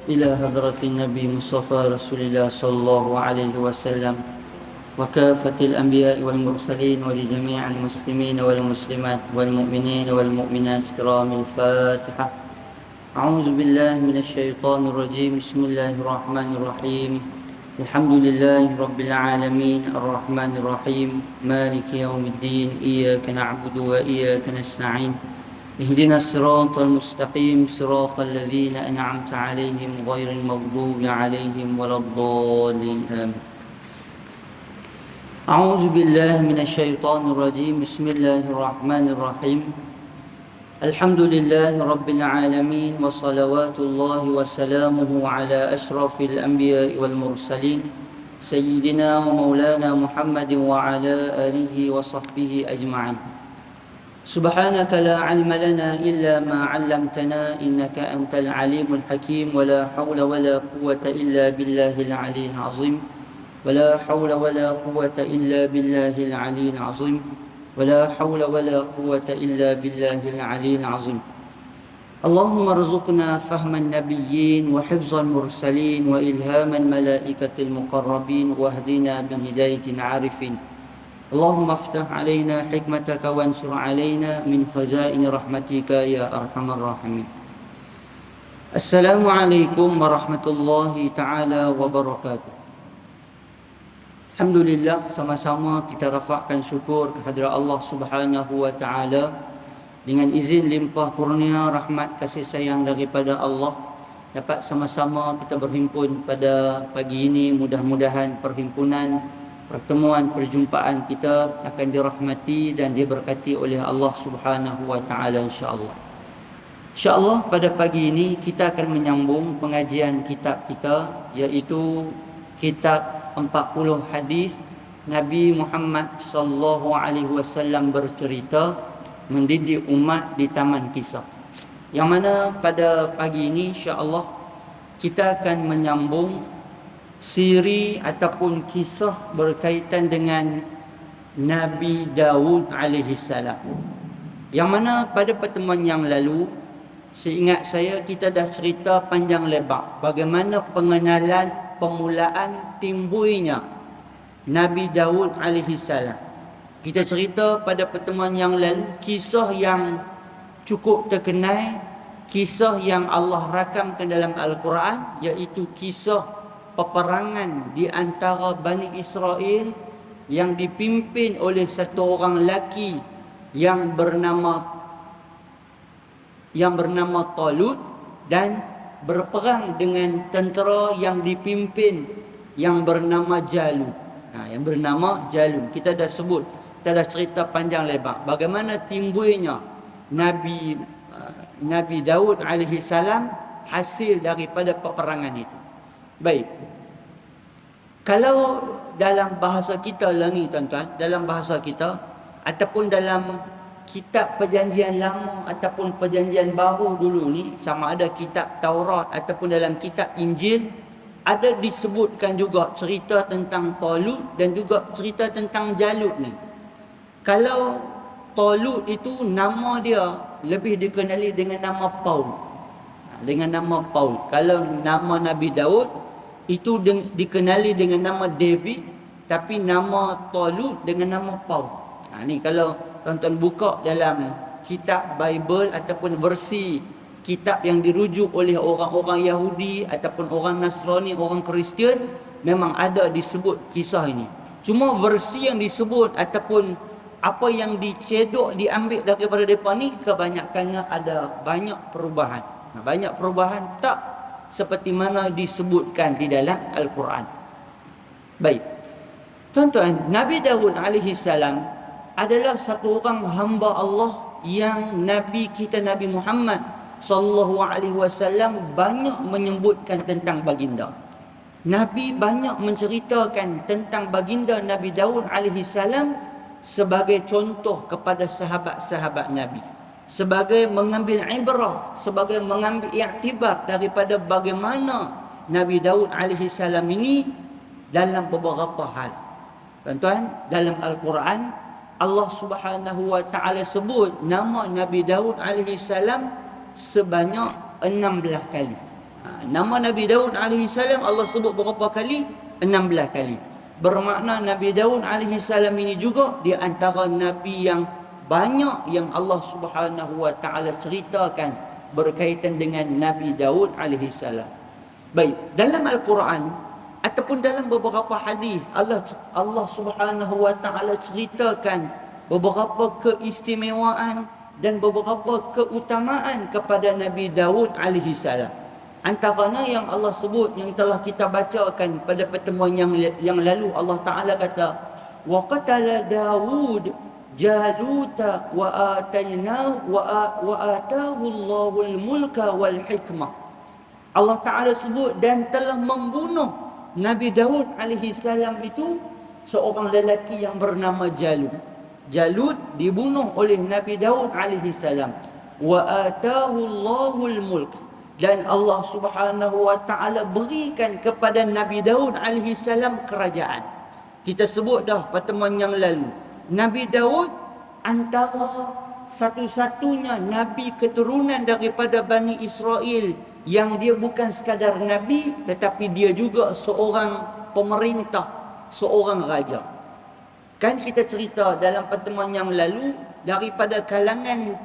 إلى حضرة النبي مصطفى رسول الله صلى الله عليه وسلم وكافة الأنبياء والمرسلين ولجميع المسلمين والمسلمات والمؤمنين والمؤمنات كرام الفاتحة. أعوذ بالله من الشيطان الرجيم. بسم الله الرحمن الرحيم. الحمد لله رب العالمين الرحمن الرحيم مالك يوم الدين إياك نعبد وإياك نستعين اهدنا الصراط المستقيم صراط الذين أنعمت عليهم غير المغضوب عليهم ولا الضالين آمين. أعوذ بالله من الشيطان الرجيم. بسم الله الرحمن الرحيم. الحمد لله رب العالمين وصلوات الله وسلامه على أشرف الأنبياء والمرسلين سيدنا ومولانا محمد وعلى آله وصحبه أجمعين. سبحانك لا علم لنا إلا ما علمتنا إنك أنت العليم الحكيم. ولا حول ولا قوة إلا بالله العلي العظيم. ولا حول ولا قوة إلا بالله العلي العظيم. ولا حول ولا قوة إلا بالله العلي العظيم. اللهم ارزقنا فهم النبيين وحفظ المرسلين وإلهام الملائكة المقربين واهدنا بهداية العارفين. اللهم افتح علينا حكمتك وانشر علينا من خزائن رحمتك يا أرحم الراحمين. Assalamualaikum warahmatullahi ta'ala wabarakatuh. Alhamdulillah, sama-sama kita rafakkan syukur kehadrat Allah Subhanahu wa ta'ala. Dengan izin limpah kurnia rahmat kasih sayang daripada Allah, dapat sama-sama kita berhimpun pada pagi ini. Mudah-mudahan pertemuan perjumpaan kita akan dirahmati dan diberkati oleh Allah Subhanahu wa taala insya-Allah. Insya-Allah pada pagi ini kita akan menyambung pengajian kitab kita, iaitu kitab 40 hadis Nabi Muhammad sallallahu alaihi wasallam bercerita mendidik umat di taman kisah. Yang mana pada pagi ini insya-Allah kita akan menyambung siri ataupun kisah berkaitan dengan Nabi Daud alaihi salam. Yang mana pada pertemuan yang lalu, seingat saya kita dah cerita panjang lebar bagaimana permulaan timbulnya Nabi Daud alaihi salam. Kita cerita pada pertemuan yang lalu kisah yang cukup terkenal, kisah yang Allah rakamkan dalam Al-Quran, iaitu kisah peperangan di antara Bani Israel yang dipimpin oleh satu orang lelaki yang bernama Talut, dan berperang dengan tentera yang dipimpin yang bernama Jalut. Kita dah sebut, kita dah cerita panjang lebar bagaimana timbulnya Nabi Daud alaihi salam hasil daripada peperangan itu. Baik. Kalau dalam bahasa kita lah ni tuan-tuan, dalam bahasa kita ataupun dalam kitab perjanjian lama ataupun perjanjian baru dulu ni, sama ada kitab Taurat ataupun dalam kitab Injil, ada disebutkan juga cerita tentang Talut dan juga cerita tentang Jalut ni. Kalau Talut itu nama dia lebih dikenali dengan nama Paul. Kalau nama Nabi Daud itu dikenali dengan nama David, tapi nama Talut dengan nama Paul. Ni kalau tuan-tuan buka dalam kitab Bible ataupun versi kitab yang dirujuk oleh orang-orang Yahudi ataupun orang Nasrani, orang Kristian, memang ada disebut kisah ini. Cuma versi yang disebut ataupun apa yang dicedok diambil daripada mereka ni, kebanyakannya ada banyak perubahan. Banyak perubahan tak seperti mana disebutkan di dalam Al-Quran. Baik. Tuan-tuan, Nabi Daud alaihi salam adalah satu orang hamba Allah yang Nabi kita Nabi Muhammad sallallahu alaihi wasallam banyak menyebutkan tentang baginda. Nabi banyak menceritakan tentang baginda Nabi Daud alaihi salam sebagai contoh kepada sahabat-sahabat Nabi, sebagai mengambil ibrah, sebagai mengambil iktibar daripada bagaimana Nabi Daud alaihi salam ini dalam beberapa hal. Tuan-tuan, dalam Al-Quran Allah Subhanahu wa taala sebut nama Nabi Daud alaihi salam sebanyak 16 kali. Nama Nabi Daud alaihi salam Allah sebut berapa kali? 16 kali. Bermakna Nabi Daud alaihi salam ini juga di antara nabi yang banyak yang Allah Subhanahu wa taala ceritakan berkaitan dengan Nabi Daud alaihi salam. Baik, dalam Al-Quran ataupun dalam beberapa hadis Allah Subhanahu wa taala ceritakan beberapa keistimewaan dan beberapa keutamaan kepada Nabi Daud alaihi salam. Antaranya yang Allah sebut yang telah kita bacakan pada pertemuan yang lalu, Allah Taala kata wa qatala Daud Jaluta wa ataynahu wa atahu Allahul mulka wal hikmah. Allah Taala sebut dan telah membunuh Nabi Daud alaihi salam itu seorang lelaki yang bernama Jalut. Jalut dibunuh oleh Nabi Daud alaihi salam. Wa atahu Allahul mulk, dan Allah Subhanahu wa taala berikan kepada Nabi Daud alaihi salam kerajaan. Kita sebut dah pertemuan yang lalu, Nabi Daud antara satu-satunya nabi keturunan daripada Bani Israel yang dia bukan sekadar nabi tetapi dia juga seorang pemerintah, seorang raja. Kan kita cerita dalam pertemuan yang lalu daripada kalangan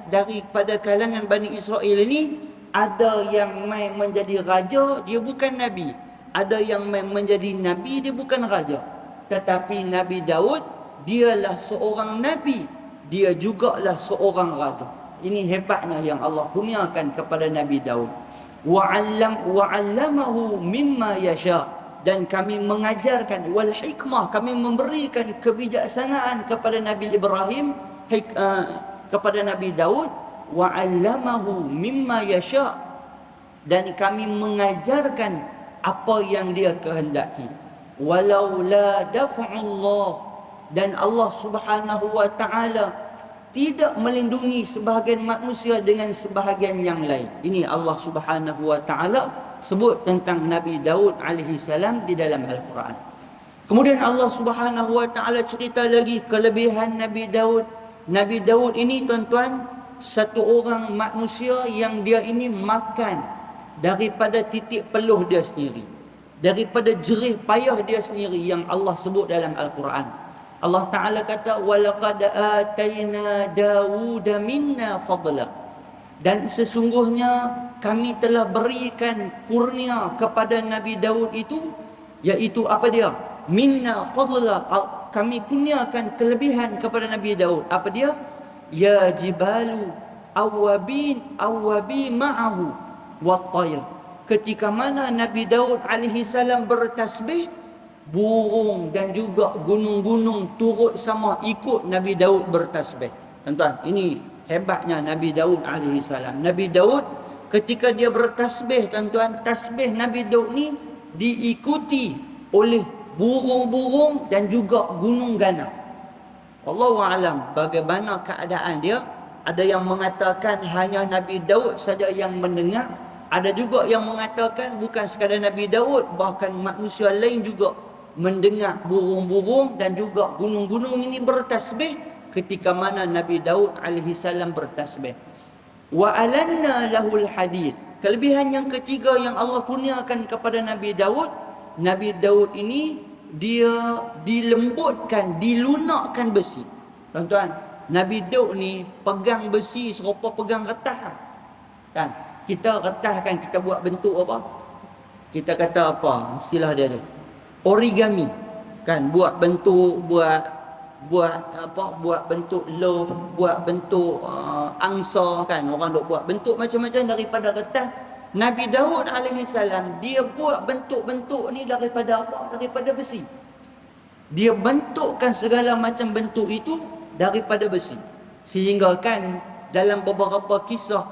Bani Israel ini ada yang main menjadi raja, dia bukan nabi. Ada yang main menjadi nabi, dia bukan raja. Tetapi Nabi Daud, dialah seorang nabi, dia jugalah seorang raja. Ini hebatnya yang Allah kurniakan kepada Nabi Daud. Wa'allamahu mimma yasha, dan kami mengajarkan wal hikmah, kami memberikan kebijaksanaan kepada Nabi Ibrahim, kepada Nabi Daud. Wa'allamahu mimma yasha, dan kami mengajarkan apa yang dia kehendaki. Walaula daf'ullah, dan Allah Subhanahu wa taala tidak melindungi sebahagian manusia dengan sebahagian yang lain. Ini Allah Subhanahu wa taala sebut tentang Nabi Daud alaihi salam di dalam Al-Quran. Kemudian Allah Subhanahu wa taala cerita lagi kelebihan Nabi Daud. Nabi Daud ini tuan-tuan, satu orang manusia yang dia ini makan daripada titik peluh dia sendiri, daripada jerih payah dia sendiri yang Allah sebut dalam Al-Quran. Allah Ta'ala kata walaqad atayna Dawuda minna fadla, dan sesungguhnya kami telah berikan kurnia kepada Nabi Daud itu, iaitu apa dia? Minna fadla, kami kurniakan kelebihan kepada Nabi Daud. Apa dia? Ya jibalu awabi ma'ahu wat-tayr. Ketika mana Nabi Daud alaihi salam bertasbih, burung dan juga gunung-gunung turut sama ikut Nabi Daud bertasbih. Tuan-tuan, ini hebatnya Nabi Daud alaihi salam. Nabi Daud ketika dia bertasbih, tuan-tuan, tasbih Nabi Daud ni diikuti oleh burung-burung dan juga gunung ganang. Wallahu alam bagaimana keadaan dia. Ada yang mengatakan hanya Nabi Daud saja yang mendengar. Ada juga yang mengatakan bukan sekadar Nabi Daud, bahkan manusia lain juga mendengar burung-burung dan juga gunung-gunung ini bertasbih ketika mana Nabi Daud alaihi salam bertasbih. Wa alanna lahul hadid. Kelebihan yang ketiga yang Allah kurniakan kepada Nabi Daud, Nabi Daud ini dia dilembutkan, dilunakkan besi. Tuan-tuan, Nabi Daud ni pegang besi serupa pegang retah. Kan? Kita retah kan, kita buat bentuk apa? Kita kata apa? Istilah dia tu. Origami. Kan, buat bentuk, buat bentuk loaf, buat bentuk angsa kan. Orang duk buat bentuk macam-macam daripada retah. Nabi Daud alaihi salam dia buat bentuk-bentuk ni daripada apa? Daripada besi. Dia bentukkan segala macam bentuk itu daripada besi. Sehingga kan dalam beberapa kisah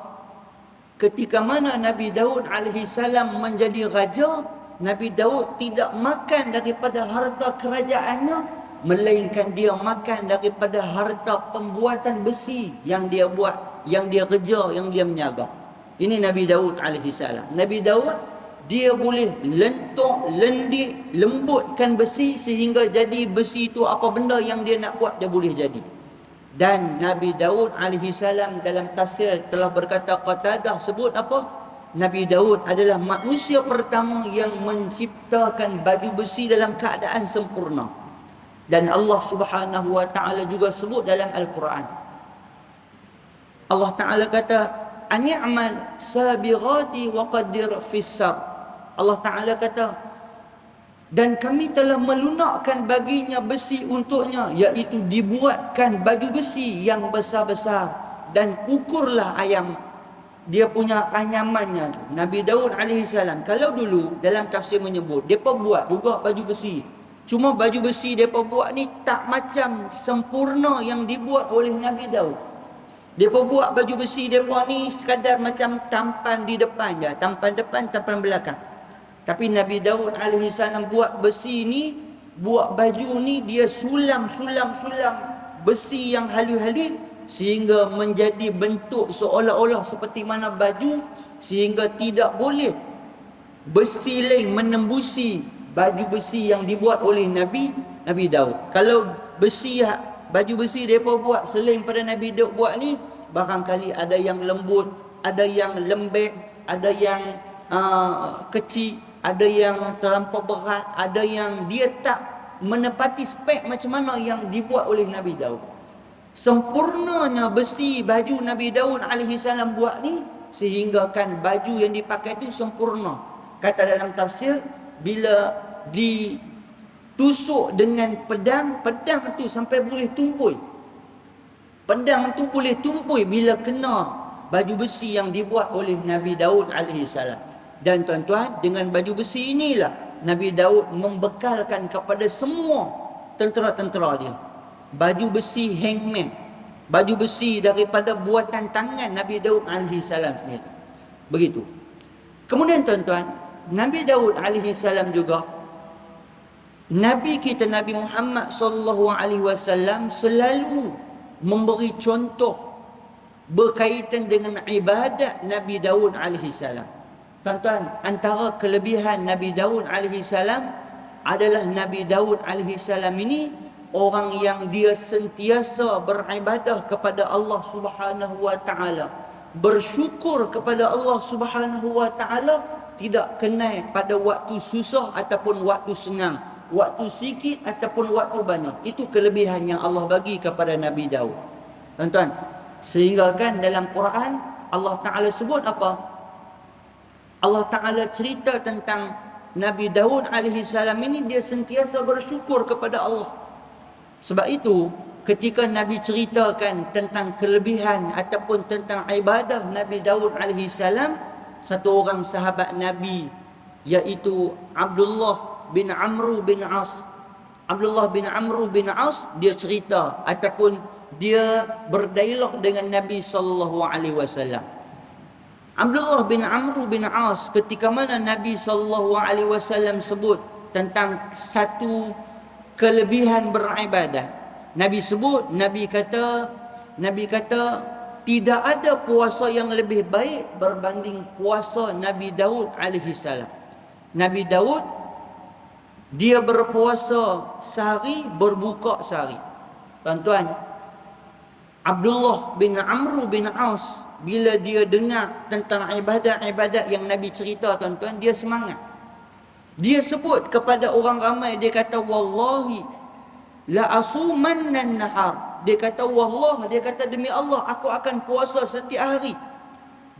ketika mana Nabi Daud alaihi salam menjadi raja, Nabi Daud tidak makan daripada harta kerajaannya, melainkan dia makan daripada harta pembuatan besi yang dia buat, yang dia kerja, yang dia meniaga. Ini Nabi Daud alaihi salam. Nabi Daud dia boleh lentok, lendik, lembutkan besi sehingga jadi besi itu apa benda yang dia nak buat dia boleh jadi. Dan Nabi Daud alaihi salam dalam tafsir telah berkata, Qatadah sebut apa? Nabi Daud adalah manusia pertama yang menciptakan baju besi dalam keadaan sempurna. Dan Allah Subhanahu wa taala juga sebut dalam Al-Quran. Allah Taala kata, "Ani'mal sabighati wa qaddir fis-sar." Allah Taala kata, dan kami telah melunakkan baginya besi untuknya, iaitu dibuatkan baju besi yang besar-besar, dan ukurlah ayam dia punya anyamannya. Nabi Daud alaihissalam, kalau dulu dalam tafsir menyebut depa buat juga baju besi, cuma baju besi depa buat ni tak macam sempurna yang dibuat oleh Nabi Daud. Depa buat baju besi depa ni sekadar macam tampan di depan je, tampan depan, tampan belakang. Tapi Nabi Daud alaihissalam buat besi ni, buat baju ni, dia sulam besi yang halus-halus sehingga menjadi bentuk seolah-olah seperti mana baju, sehingga tidak boleh besi lain menembusi baju besi yang dibuat oleh Nabi Daud. Kalau baju besi depa buat selain pada Nabi Daud buat ni, barangkali ada yang lembut, ada yang lembek, ada yang kecil, ada yang terlampau berat, ada yang dia tak menepati spek macam mana yang dibuat oleh Nabi Daud. Sempurnanya besi baju Nabi Daud alaihissalam buat ni, sehingga kan baju yang dipakai tu sempurna. Kata dalam tafsir, bila ditusuk dengan pedang tu sampai boleh tumpul. Pedang tu boleh tumpul bila kena baju besi yang dibuat oleh Nabi Daud alaihissalam. Dan tuan-tuan, dengan baju besi inilah Nabi Daud membekalkan kepada semua tentera-tentera dia. Baju besi handmade, baju besi daripada buatan tangan Nabi Daud alaihissalam sendiri. Begitu. Kemudian tuan-tuan, Nabi Daud alaihissalam juga, Nabi kita Nabi Muhammad sallallahu alaihi wasallam selalu memberi contoh berkaitan dengan ibadat Nabi Daud alaihissalam. Tuan-tuan, antara kelebihan Nabi Daud alaihissalam adalah Nabi Daud alaihissalam ini orang yang dia sentiasa beribadah kepada Allah Subhanahu wa taala, bersyukur kepada Allah Subhanahu wa taala, tidak kenal pada waktu susah ataupun waktu senang, waktu sikit ataupun waktu banyak. Itu kelebihan yang Allah bagi kepada Nabi Daud. Tuan-tuan, sehingga kan dalam Quran Allah Taala sebut apa? Allah Taala cerita tentang Nabi Daud alaihissalam ini, dia sentiasa bersyukur kepada Allah. Sebab itu ketika Nabi ceritakan tentang kelebihan ataupun tentang ibadah Nabi Daud alaihissalam, satu orang sahabat Nabi, iaitu Abdullah bin Amr bin As. Abdullah bin Amr bin As, dia cerita ataupun dia berdialog dengan Nabi sallallahu alaihi wasallam. Abdullah bin Amr bin As, ketika mana Nabi sallallahu alaihi wasallam sebut tentang satu kelebihan beribadah, Nabi sebut, Nabi kata tidak ada puasa yang lebih baik berbanding puasa Nabi Daud alaihissalam. Nabi Daud, dia berpuasa sehari, berbuka sehari. Tuan-tuan, Abdullah bin Amr bin As, bila dia dengar tentang ibadat-ibadat yang Nabi cerita, tuan-tuan, dia semangat. Dia sebut kepada orang ramai, dia kata, wallahi la asumannan nahar. Dia kata wallah, dia kata demi Allah, aku akan puasa setiap hari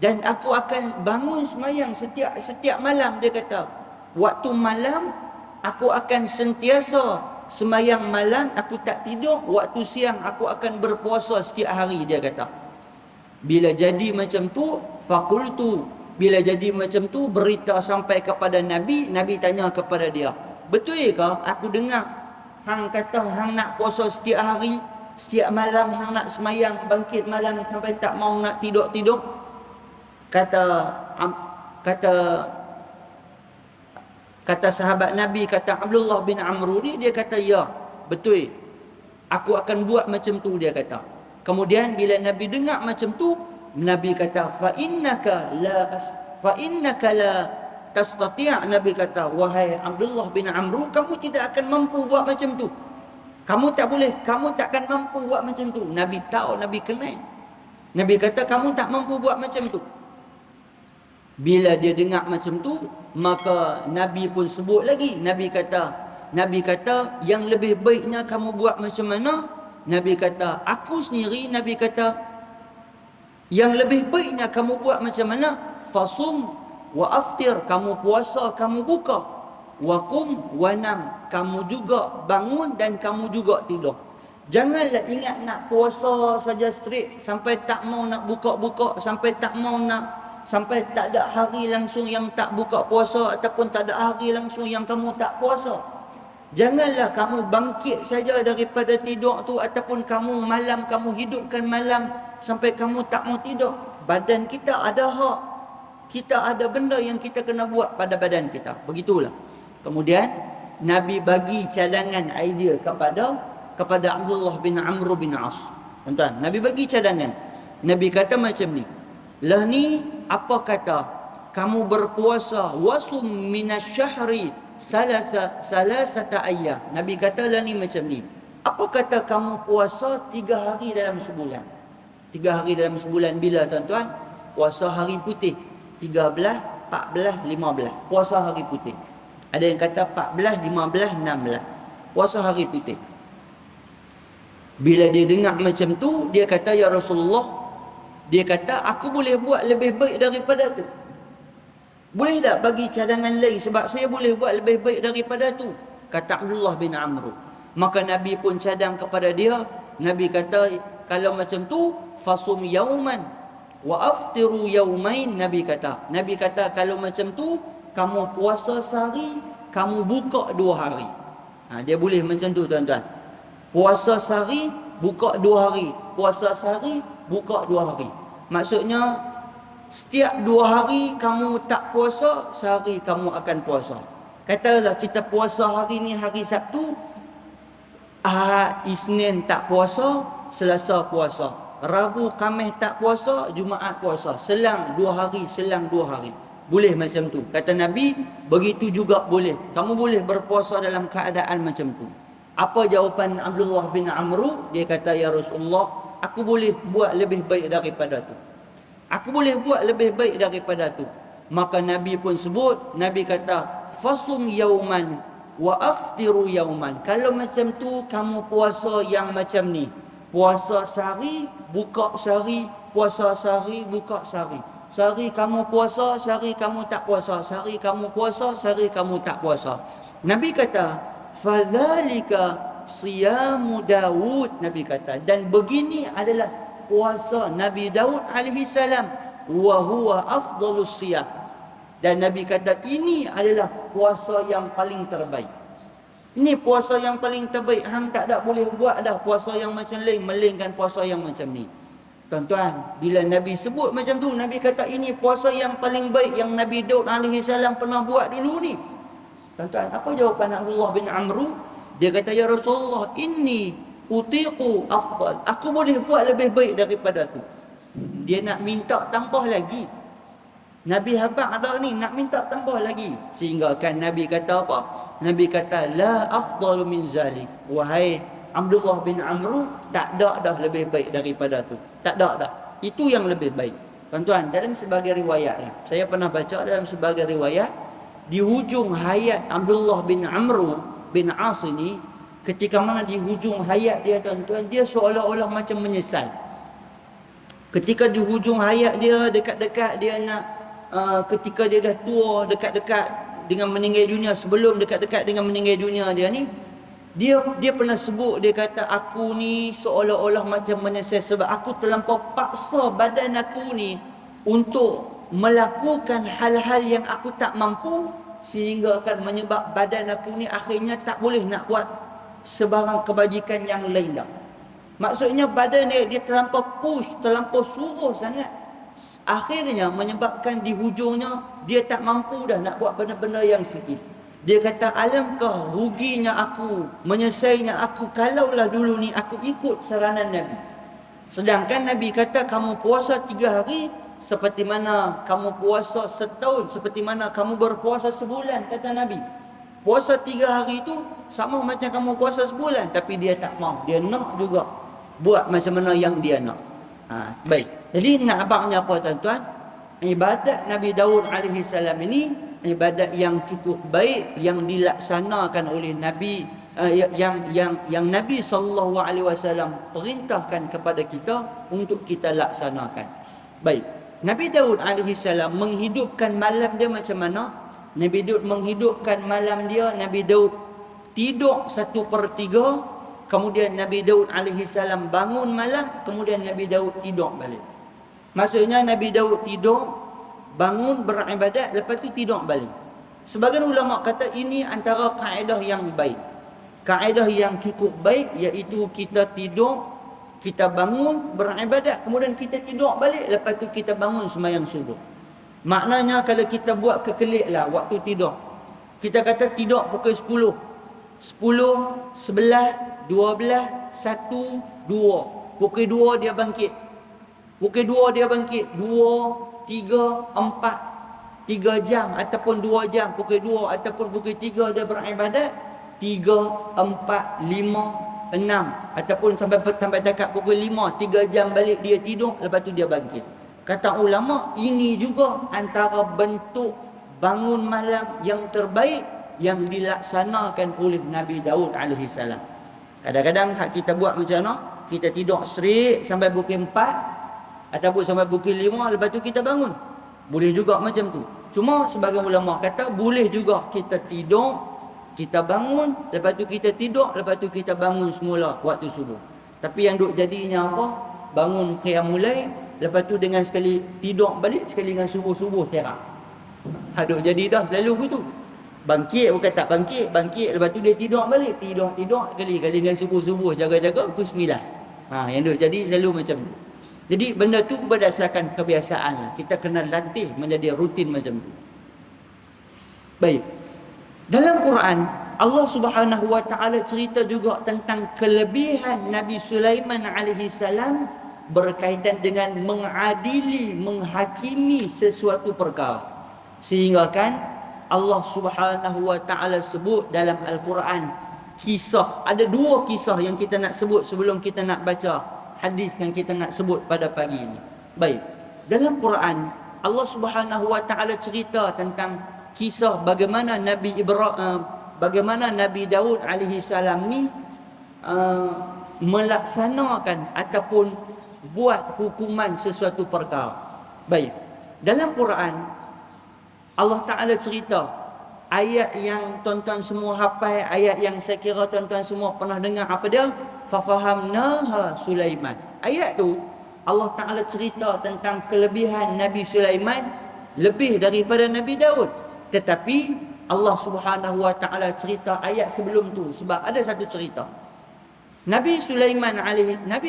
dan aku akan bangun semayang setiap malam. Dia kata waktu malam aku akan sentiasa semayang malam, aku tak tidur. Waktu siang aku akan berpuasa setiap hari. Dia kata bila jadi macam tu, faqultu, bila jadi macam tu, berita sampai kepada Nabi. Nabi tanya kepada dia, betul ke aku dengar hang kata hang nak puasa setiap hari, setiap malam hang nak semayang, bangkit malam sampai tak mau nak tidur-tidur? Kata sahabat Nabi, kata Abdullah bin Amr ni, dia kata ya, betul, aku akan buat macam tu, dia kata. Kemudian bila Nabi dengar macam tu, Nabi kata fa innaka la tastati'. Nabi kata, wahai Abdullah bin Amr, kamu tidak akan mampu buat macam tu. Kamu tak boleh, kamu takkan mampu buat macam tu. Nabi tahu, Nabi kenal. Nabi kata kamu tak mampu buat macam tu. Bila dia dengar macam tu, maka Nabi pun sebut lagi. Nabi kata yang lebih baiknya kamu buat macam mana? Nabi kata, aku sendiri, Nabi kata, yang lebih baiknya kamu buat macam mana? Fasum wa aftir, kamu puasa, kamu buka. Wa qum wa nam, kamu juga bangun dan kamu juga tidur. Janganlah ingat nak puasa saja straight sampai tak mau nak buka-buka, sampai tak ada hari langsung yang tak buka puasa, ataupun tak ada hari langsung yang kamu tak puasa. Janganlah kamu bangkit saja daripada tidur tu, ataupun kamu hidupkan malam sampai kamu tak mau tidur. Badan kita ada hak. Kita ada benda yang kita kena buat pada badan kita. Begitulah. Kemudian Nabi bagi cadangan idea kepada Abdullah bin Amr bin As. Tuan-tuan, Nabi bagi cadangan. Nabi kata macam ni. Lah ni apa kata? Kamu berpuasa wasum minasyahri salasata ayyam. Nabi kata lah ni macam ni. Apa kata kamu puasa 3 hari dalam sebulan? 3 hari dalam sebulan bila tuan-tuan? Puasa hari putih. 13, 14, 15. Puasa hari putih. Ada yang kata 14, 15, 16. Puasa hari putih. Bila dia dengar macam tu, dia kata, ya Rasulullah, dia kata, aku boleh buat lebih baik daripada tu. Boleh tak bagi cadangan lain, sebab saya boleh buat lebih baik daripada tu, kata Abdullah bin Amr. Maka Nabi pun cadang kepada dia. Nabi kata, kalau macam tu, fasum yauman wa aftiru yaumain. Nabi kata kalau macam tu, kamu puasa sehari, kamu buka 2 hari. Dia boleh macam tu tuan-tuan. Puasa sehari, buka 2 hari. Puasa sehari, buka 2 hari. Maksudnya setiap 2 hari kamu tak puasa, sehari kamu akan puasa. Katalah kita puasa hari ni hari Sabtu, Ahad, Isnin tak puasa, Selasa puasa, Rabu, Khamis tak puasa, Jumaat puasa. Selang 2 hari, selang 2 hari. Boleh macam tu. Kata Nabi, begitu juga boleh. Kamu boleh berpuasa dalam keadaan macam tu. Apa jawapan Abdullah bin Amr? Dia kata, ya Rasulullah, aku boleh buat lebih baik daripada tu. Aku boleh buat lebih baik daripada tu. Maka Nabi pun sebut, Nabi kata, fasum yauman wa aftiru yauman. Kalau macam tu, kamu puasa yang macam ni. Puasa sehari, buka sehari, puasa sehari, buka sehari. Sehari kamu puasa, sehari kamu tak puasa. Sehari kamu puasa, sehari kamu tak puasa. Nabi kata, fadzalika siyamu Daud. Nabi kata, dan begini adalah puasa Nabi Daud alaihi salam, wa huwa afdalus siyam. Dan Nabi kata ini adalah puasa yang paling terbaik. Ini puasa yang paling terbaik. Hang tak ada boleh buat dah puasa yang macam lain melainkan puasa yang macam ni. Tuan-tuan, bila Nabi sebut macam tu, Nabi kata ini puasa yang paling baik yang Nabi Daud alaihi salam pernah buat dulu ni. Tuan-tuan, apa jawapan Abdullah bin Amr? Dia kata, ya Rasulullah, inni utiqu afdal. Aku boleh buat lebih baik daripada tu. Dia nak minta tambah lagi. Nabi habaq ada ni nak minta tambah lagi. Sehingga kan Nabi kata apa? Nabi kata, la afdalu min zalik. Wahai Abdullah bin Amr, tak ada dah lebih baik daripada tu. Tak ada dah. Itu yang lebih baik. Tuan-tuan, dalam sebagai riwayat ni, saya pernah baca dalam sebagai riwayat, di hujung hayat Abdullah bin Amr bin As ini, ketika mana di hujung hayat dia tuan-tuan, dia seolah-olah macam menyesal. Ketika di hujung hayat dia, dekat-dekat dia nak ketika dia dah tua, dekat-dekat dengan meninggal dunia, sebelum dekat-dekat dengan meninggal dunia dia ni, dia pernah sebut, dia kata, aku ni seolah-olah macam menyesal sebab aku terlampau paksa badan aku ni untuk melakukan hal-hal yang aku tak mampu, sehingga akan menyebab badan aku ni akhirnya tak boleh nak buat sebarang kebajikan yang lain dah. Maksudnya badan dia terlampau push, terlampau suruh sangat. Akhirnya menyebabkan di hujungnya dia tak mampu dah nak buat benda-benda yang sikit. Dia kata, alangkah ruginya aku, menyesalnya aku kalaulah dulu ni aku ikut saranan Nabi. Sedangkan Nabi kata kamu puasa 3 hari seperti mana kamu puasa setahun, seperti mana kamu berpuasa sebulan, kata Nabi. Puasa 3 hari itu sama macam kamu puasa sebulan, tapi dia tak mau. Dia nak juga buat macam mana yang dia nak. Baik. Jadi nak abangnya apa tuan-tuan? ibadat Nabi Daud alaihi salam ini ibadat yang cukup baik yang dilaksanakan oleh Nabi yang Nabi sallallahu alaihi wasallam perintahkan kepada kita untuk kita laksanakan. Baik. Nabi Daud alaihi salam menghidupkan malam dia macam mana? Nabi Daud menghidupkan malam dia, Nabi Daud tidur 1/3, kemudian Nabi Daud alaihi salam bangun malam, kemudian Nabi Daud tidur balik. Maksudnya Nabi Daud tidur, bangun beribadat, lepas tu tidur balik. Sebagian ulama kata ini antara kaedah yang baik. Kaedah yang cukup baik iaitu kita tidur, kita bangun beribadat, kemudian kita tidur balik, lepas tu kita bangun sembahyang subuh. Maknanya kalau kita buat kekelik lah waktu tidur. Kita kata tidur pukul 10, 11, 12, 1, 2. Pukul 2 dia bangkit. Pukul 2 dia bangkit. 2, 3, 4, 3 jam ataupun 2 jam. Pukul 2 ataupun pukul 3 dia beribadat. 3, 4, 5, 6 ataupun sampai dekat pukul 5, 3 jam balik dia tidur, lepas tu dia bangkit. Kata ulama, ini juga antara bentuk bangun malam yang terbaik yang dilaksanakan oleh Nabi Daud alaihi salam. Kadang-kadang kita buat macam mana? Kita tidur straight sampai pukul 4 ataupun sampai pukul 5, lepas tu kita bangun. Boleh juga macam tu. Cuma sebagian ulama kata boleh juga kita tidur, kita bangun, lepas tu kita tidur, lepas tu kita bangun semula waktu subuh. Tapi yang duk jadinya apa? Bangun qiyamul lail, lepas tu dengan sekali tidur balik, sekali dengan subuh-subuh terak. Duk jadi dah selalu begitu. Bangkit bukan tak bangkit, lepas tu dia tidur balik, tidur kali dengan subuh-subuh jaga-jaga pukul 9. Yang duk jadi selalu macam tu. Jadi benda tu berdasarkan kebiasaan lah. Kita kena latih menjadi rutin macam tu. Baik. Dalam Quran, Allah Subhanahu wa taala cerita juga tentang kelebihan Nabi Sulaiman alaihi salam berkaitan dengan mengadili, menghakimi sesuatu perkara. Sehingga kan Allah Subhanahu wa taala sebut dalam Al-Quran kisah, ada 2 kisah yang kita nak sebut sebelum kita nak baca hadis yang kita nak sebut pada pagi ini. Baik. Dalam Quran Allah Subhanahu wa taala cerita tentang kisah bagaimana Nabi Daud alaihi salam ni melaksanakan ataupun buat hukuman sesuatu perkara. Baik. Dalam Quran Allah Taala cerita ayat yang tuan-tuan semua hafal, ayat yang saya kira tuan-tuan semua pernah dengar apa dia? Fafahamnaha Sulaiman. Ayat tu Allah Taala cerita tentang kelebihan Nabi Sulaiman lebih daripada Nabi Daud. Tetapi Allah Subhanahu wa taala cerita ayat sebelum tu sebab ada satu cerita. Nabi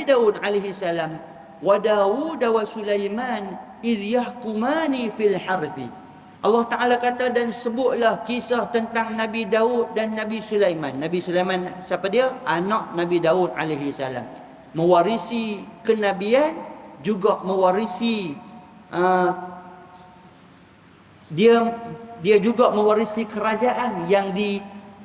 Daud alaihi salam, wa Daud wa Sulaiman idh yahkumani fil harthi. Allah Taala kata dan sebutlah kisah tentang Nabi Daud dan Nabi Sulaiman. Nabi Sulaiman siapa dia? Anak Nabi Daud alaihi salam. Mewarisi kenabian, juga mewarisi dia juga mewarisi kerajaan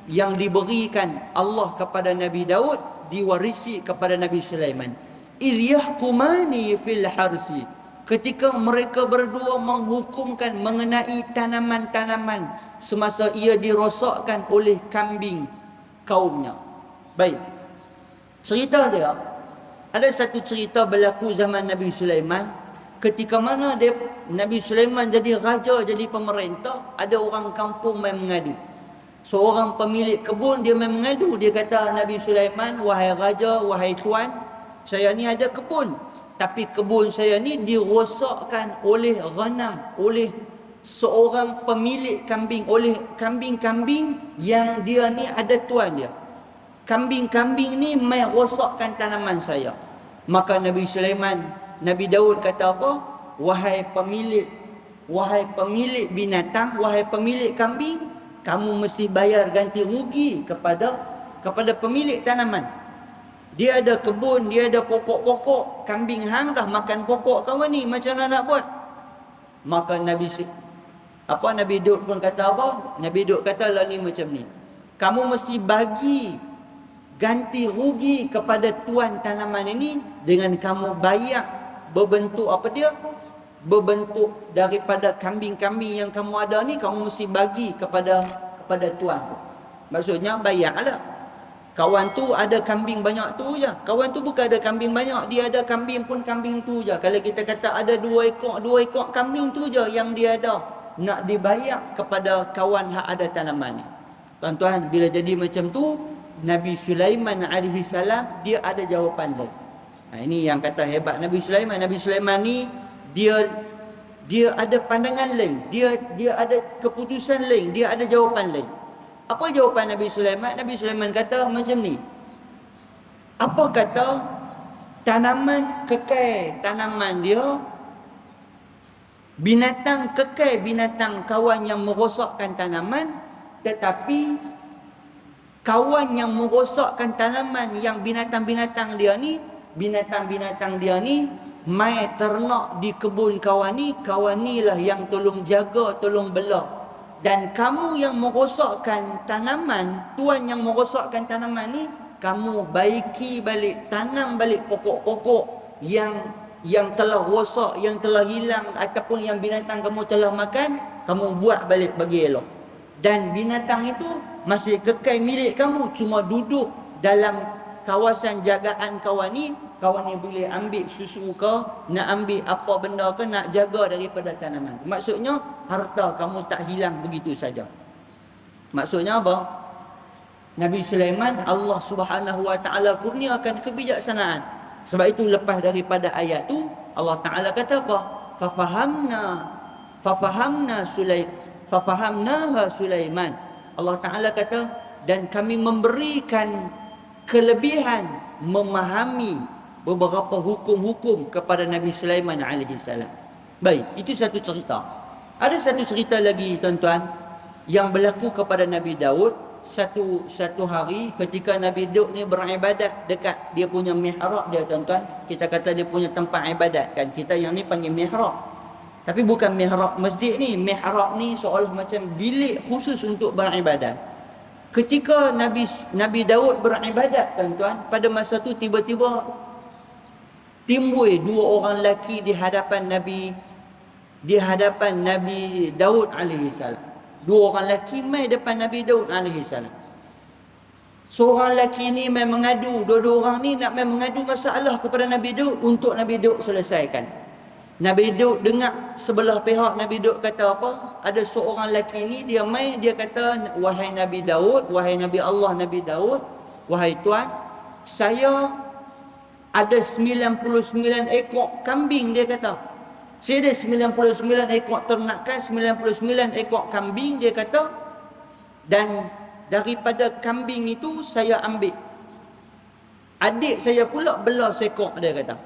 yang diberikan Allah kepada Nabi Daud, diwarisi kepada Nabi Sulaiman. Idh yahkumani fil harsi. Ketika mereka berdua menghukumkan mengenai tanaman-tanaman semasa ia dirosakkan oleh kambing kaumnya. Baik. Cerita dia, ada satu cerita berlaku zaman Nabi Sulaiman. Ketika mana Nabi Sulaiman jadi raja, jadi pemerintah, ada orang kampung main mengadu. Seorang pemilik kebun dia main mengadu, dia kata Nabi Sulaiman, wahai raja, wahai tuan, saya ni ada kebun, tapi kebun saya ni dirosakkan oleh ghanam, oleh seorang pemilik kambing, oleh kambing-kambing yang dia ni ada tuan dia. Kambing-kambing ni main rosakkan tanaman saya. Maka Nabi Daud kata apa? Wahai pemilik binatang, wahai pemilik kambing, kamu mesti bayar ganti rugi kepada pemilik tanaman. Dia ada kebun, dia ada pokok-pokok, kambing hang dah makan pokok kawan ni, macam mana nak buat? Maka Nabi Daud pun kata apa? Nabi Daud kata lah ni macam ni. Kamu mesti bagi ganti rugi kepada tuan tanaman ini dengan kamu bayar berbentuk apa dia? berbentuk daripada kambing-kambing yang kamu ada ni, kamu mesti bagi kepada tuan tu. Maksudnya bayarlah. Kawan tu ada kambing banyak tu je. Kawan tu bukan ada kambing banyak, dia ada kambing pun kambing tu je. Kalau kita kata ada dua ekor kambing tu je yang dia ada, nak dibayar kepada kawan hak ada tanaman ni. Tuan-tuan, bila jadi macam tu, Nabi Sulaiman alaihi salam dia ada jawapan dia. Ini yang kata hebat Nabi Sulaiman. Nabi Sulaiman ni dia ada pandangan lain, dia ada keputusan lain, dia ada jawapan lain. Apa jawapan Nabi Sulaiman? Nabi Sulaiman kata macam ni. Apa kata tanaman kekal tanaman dia, binatang kekal binatang kawan yang merosakkan tanaman, tetapi kawan yang merosakkan tanaman yang binatang-binatang dia ni mai ternak di kebun kawan ni lah yang tolong jaga, tolong bela. Dan kamu yang merosakkan tanaman, tuan yang merosakkan tanaman ni, kamu baiki balik, tanam balik pokok-pokok yang telah rosak, yang telah hilang ataupun yang binatang kamu telah makan, kamu buat balik bagi elok. Dan binatang itu masih kekal milik kamu, cuma duduk dalam kawasan jagaan kawan ni boleh ambil susu ke, nak ambil apa benda ke, nak jaga daripada tanaman. Maksudnya harta kamu tak hilang begitu saja. Maksudnya apa? Nabi Sulaiman Allah Subhanahu wa taala kurniakan kebijaksanaan. Sebab itu lepas daripada ayat tu Allah Taala kata apa? Fafahamnaha Sulaiman. Allah Taala kata, dan kami memberikan kelebihan memahami beberapa hukum-hukum kepada Nabi Sulaiman alaihi salam. Baik, itu satu cerita. Ada satu cerita lagi tuan-tuan yang berlaku kepada Nabi Daud. Satu hari ketika Nabi Daud ni beribadat dekat dia punya mihrab dia tuan-tuan. Kita kata dia punya tempat ibadat kan. Kita yang ni panggil mihrab. Tapi bukan mihrab masjid ni. Mihrab ni seolah macam bilik khusus untuk beribadat. Ketika Nabi Daud beribadat tuan-tuan, pada masa tu tiba-tiba timbul dua orang lelaki di hadapan Nabi Daud alaihi salam. Dua orang lelaki mai depan Nabi Daud alaihi salam. Seorang lelaki ni mai mengadu, dua-dua orang ni nak mai mengadu masalah kepada Nabi Daud untuk Nabi Daud selesaikan. Nabi Daud dengar sebelah pihak. Nabi Daud kata apa? Ada seorang lelaki ni dia mai, dia kata, wahai Nabi Daud, wahai Nabi Allah Nabi Daud, wahai tuan, saya ada 99 ekor kambing, dia kata. Saya ada 99 ekor ternakan, 99 ekor kambing, dia kata. Dan daripada kambing itu saya ambil. Adik saya pula belah sekor, dia kata.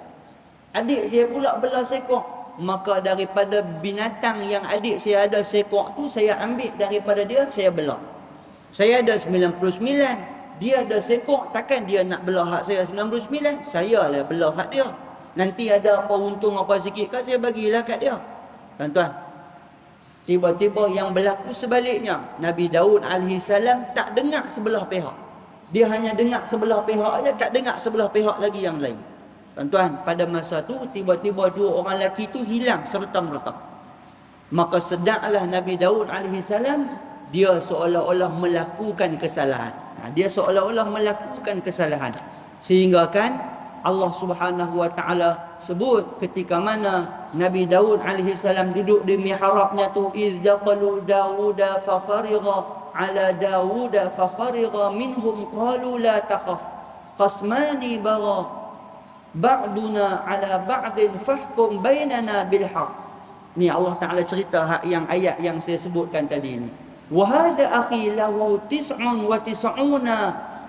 Adik saya pula belah sekor. Maka daripada binatang yang adik saya ada sekor tu, saya ambil daripada dia, saya belah. Saya ada 99. Dia ada sekor, takkan dia nak belah hak saya 99? Saya lah belah hak dia. Nanti ada apa untung apa sikit kan, saya bagilah kat dia. Tuan-tuan, tiba-tiba yang berlaku sebaliknya. Nabi Daud alaihi salam tak dengar sebelah pihak. Dia hanya dengar sebelah pihak aja, tak dengar sebelah pihak lagi yang lain. Tuan-tuan, pada masa tu tiba-tiba dua orang lelaki tu hilang serta-merta. Maka sedarlah Nabi Daud alaihi salam, dia seolah-olah melakukan kesalahan. Dia seolah-olah melakukan kesalahan. Sehingga kan Allah Subhanahu wa taala sebut ketika mana Nabi Daud alaihi salam duduk di mihrabnya tu, iz daqalu Dauda fa farigha ala Dauda fa farigha minhum qalu la taqaf qasmani bagha ba'duna ala ba'din fahkum bainana bil haqq. Ni Allah Taala cerita hak yang ayat yang saya sebutkan tadi ni. Wa hadha akhi lahu 99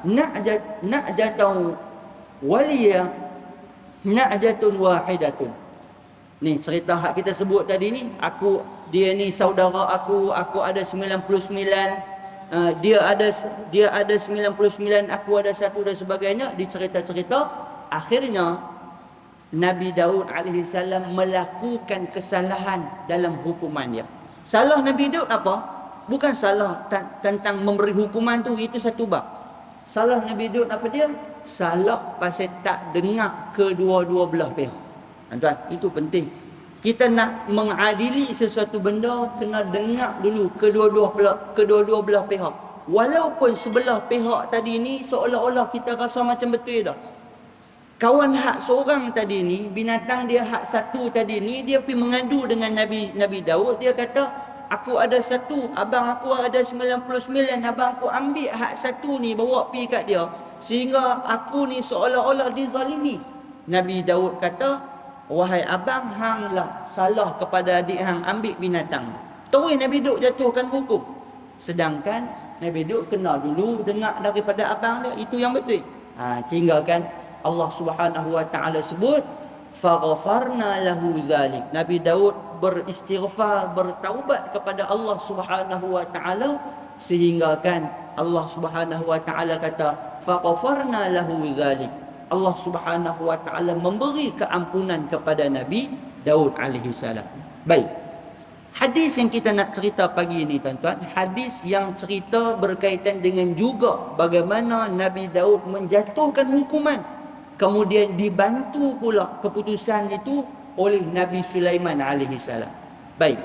na'jatan waliya na'jatun wahidatun. Ni cerita hak kita sebut tadi ni, dia ni saudara aku ada 99, dia ada 99, aku ada satu dan sebagainya. Dicerita-cerita, akhirnya Nabi Daud alaihi salam melakukan kesalahan dalam hukuman dia. Salah Nabi Daud apa? Bukan salah tentang memberi hukuman tu, itu satu bab. Salah Nabi Daud apa dia? Salah pasal tak dengar kedua-dua belah pihak. Tuan, itu penting. Kita nak mengadili sesuatu benda, kena dengar dulu kedua-dua belah pihak. Walaupun sebelah pihak tadi ni seolah-olah kita rasa macam betul dah. Kawan hak seorang tadi ni, binatang dia hak satu tadi ni, dia pergi mengadu dengan Nabi Daud. Dia kata, aku ada satu, abang aku ada 99, abang aku ambil hak satu ni, bawa pergi kat dia, sehingga aku ni seolah-olah dizalimi. Nabi Daud kata, wahai abang, hang lah salah kepada adik hang ambil binatang. Terus Nabi Daud jatuhkan hukum. Sedangkan Nabi Daud kena dulu dengar daripada abang dia, itu yang betul. Sehingga kan Allah Subhanahu wa taala sebut faghfarna lahu zalik. Nabi Daud beristighfar, bertaubat kepada Allah Subhanahu wa taala, sehingga kan Allah Subhanahu wa taala kata faghfarna lahu zalik. Allah Subhanahu wa taala memberi keampunan kepada Nabi Daud alaihi salam. Baik. Hadis yang kita nak cerita pagi ini tuan-tuan, hadis yang cerita berkaitan dengan juga bagaimana Nabi Daud menjatuhkan hukuman, kemudian dibantu pula keputusan itu oleh Nabi Sulaiman alaihi salam. Baik,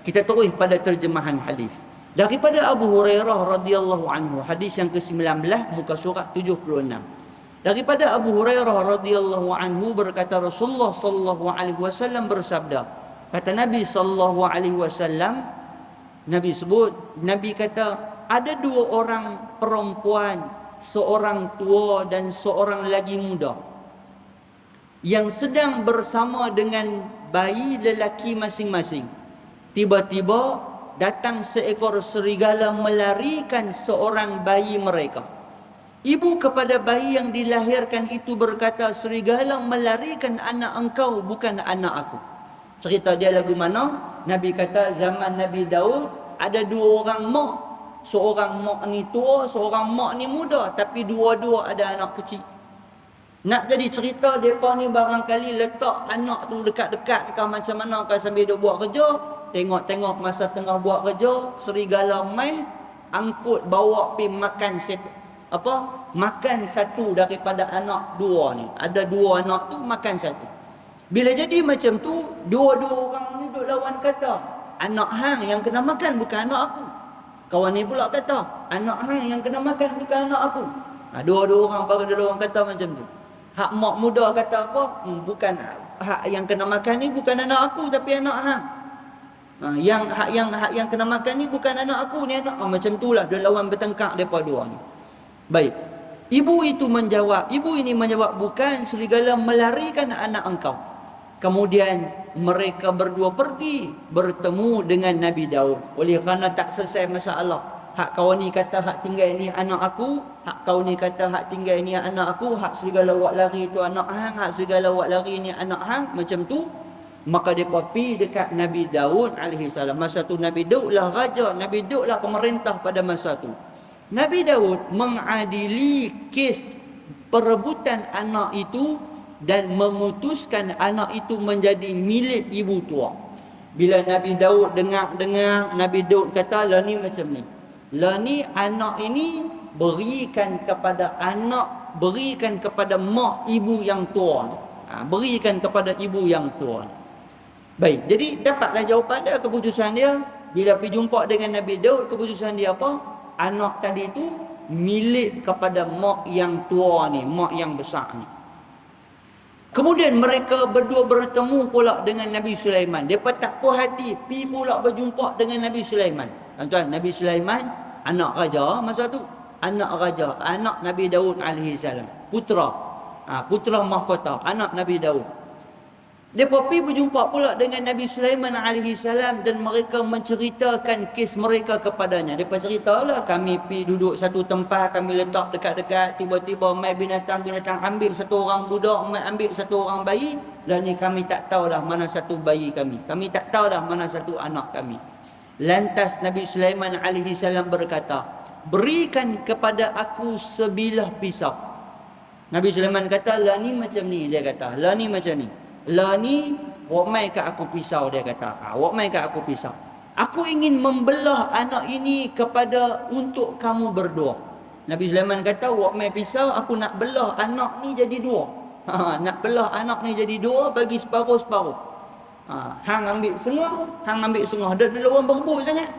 kita terus pada terjemahan hadis. Daripada Abu Hurairah radhiyallahu anhu, hadis yang ke-19 muka surat 76. Daripada Abu Hurairah radhiyallahu anhu berkata Rasulullah sallallahu alaihi wasallam bersabda. Kata Nabi sallallahu alaihi wasallam, Nabi sebut, Nabi kata ada dua orang perempuan, seorang tua dan seorang lagi muda, yang sedang bersama dengan bayi lelaki masing-masing. Tiba-tiba datang seekor serigala melarikan seorang bayi mereka. Ibu kepada bayi yang dilahirkan itu berkata, serigala melarikan anak engkau, bukan anak aku. Cerita dia lagu mana? Nabi kata zaman Nabi Daud ada dua orang mak. Seorang mak ni tua, seorang mak ni muda, tapi dua-dua ada anak kecil. Nak jadi cerita, mereka ni barangkali letak anak tu dekat-dekat kah macam mana kah sambil duk buat kerja. Tengok-tengok masa tengah buat kerja, serigala main, angkut bawa pergi makan makan satu daripada anak dua ni. Ada dua anak tu, makan satu. Bila jadi macam tu, dua-dua orang ni duk lawan kata, anak hang yang kena makan bukan anak aku. Kawan ni pula kata, anak hang yang kena makan bukan anak aku. Dua-dua orang kata macam tu. Hak mak muda kata apa? Bukan hak yang kena makan ni bukan anak aku tapi anak hang. Hak yang kena makan ni bukan anak aku ni anak. Macam itulah dia lawan bertengkar depa dua ni. Baik. Ibu ini menjawab, bukan, serigala melarikan anak engkau. Kemudian mereka berdua pergi bertemu dengan Nabi Daud. Oleh kerana tak selesai masalah. Hak kawan ni kata hak tinggal ni anak aku, hak kau ni kata hak tinggal ni anak aku, hak serigala awak lari tu anak hang, hak serigala awak lari ni anak hang, macam tu. Maka dia pergi dekat Nabi Daud alaihi salam. Masa tu Nabi Daud lah raja, Nabi Daud lah pemerintah pada masa tu. Nabi Daud mengadili kes perebutan anak itu dan memutuskan anak itu menjadi milik ibu tua. Bila Nabi Daud dengar, Nabi Daud kata, lah ni macam ni. Lah ni anak ini berikan kepada mak ibu yang tua. Berikan kepada ibu yang tua. Baik, jadi dapatlah jawapan dia, keputusan dia. Bila pergi jumpa dengan Nabi Daud, keputusan dia apa? Anak tadi itu milik kepada mak yang tua ni, mak yang besar ni. Kemudian mereka berdua bertemu pula dengan Nabi Sulaiman. Mereka tak puas hati, pergi pula berjumpa dengan Nabi Sulaiman. Tuan-tuan, Nabi Sulaiman anak raja masa tu, anak Nabi Daud alaihi salam, putra mahkota, anak Nabi Daud. Mereka pergi berjumpa pula dengan Nabi Sulaiman alaihi salam dan mereka menceritakan kes mereka kepadanya. Mereka ceritalah, kami pergi duduk satu tempat, kami letak dekat-dekat, tiba-tiba mai binatang ambil satu orang budak, mai ambil satu orang bayi, dan ni kami tak tahulah mana satu bayi kami. Kami tak tahulah mana satu anak kami. Lantas Nabi Sulaiman alaihi salam berkata, berikan kepada aku sebilah pisau. Nabi Sulaiman kata, lah ni macam ni, dia kata, lah ni macam ni. Lah ni, wak mai kat aku pisau, dia kata. Wak mai kat aku pisau. Aku ingin membelah anak ini untuk kamu berdua. Nabi Sulaiman kata, wak mai pisau, aku nak belah anak ni jadi dua. Nak belah anak ni jadi dua, bagi separuh-separuh. Hang ambil setengah, hang ambil setengah. Ada orang berebut sangat.